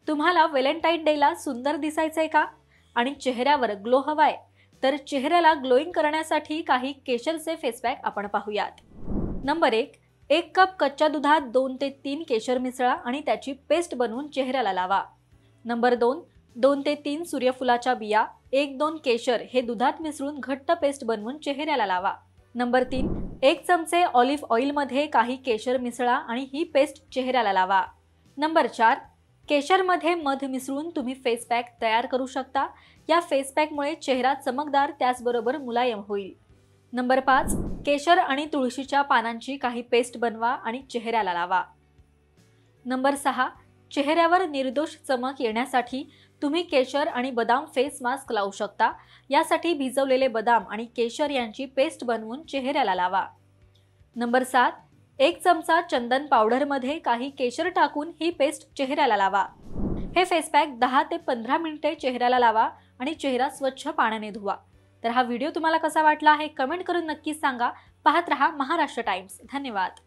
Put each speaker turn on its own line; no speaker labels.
तुम्हाला व्हॅलेंटाईन डेला सुंदर दिसायचंय का आणि चेहऱ्यावर ग्लो हवाय, तर चेहऱ्याला ग्लोईंग करण्यासाठी काही केशरचे फेस पॅक आपण पाहूयात। नंबर 1, 1 कप कच्च्या दुधात 2 ते 3 केशर मिसळा आणि त्याची पेस्ट बनवून चेहऱ्याला लावा। नंबर 2, 2 ते 3 सूर्यफुलाच्या बिया, 1-2 केशर हे दुधात मिसळून घट्ट पेस्ट बनवून चेहऱ्याला लावा। नंबर 3, 1 चमचे ऑलिव्ह ऑइलमध्ये काही केशर मिसळा आणि ही पेस्ट चेहऱ्याला लावा। नंबर 4, केशरमध्ये मध मिसळून तुम्ही फेस पॅक तयार करू शकता। या फेस पॅकमुळे चेहरा चमकदार त्याचबरोबर मुलायम होईल। नंबर 5, केशर आणि तुळशीच्या पानांची काही पेस्ट बनवा आणि चेहऱ्याला लावा। नंबर 6, चेहऱ्यावर निर्दोष चमक येण्यासाठी तुम्ही केशर आणि बदाम फेस मास्क लावू शकता। यासाठी भिजवलेले बदाम आणि केशर यांची पेस्ट बनवून चेहऱ्याला लावा। नंबर 7, 1 चमचा चंदन पावडरमध्ये काही केशर टाकून ही पेस्ट चेहऱ्याला लावा। हे फेस पॅक 10 ते 15 मिनिटे चेहऱ्याला लावा आणि चेहरा स्वच्छ पाण्याने धुवा। तर हा व्हिडिओ तुम्हाला कसा वाटला हे कमेंट करून नक्कीच सांगा। पाहत रहा महाराष्ट्र टाइम्स। धन्यवाद।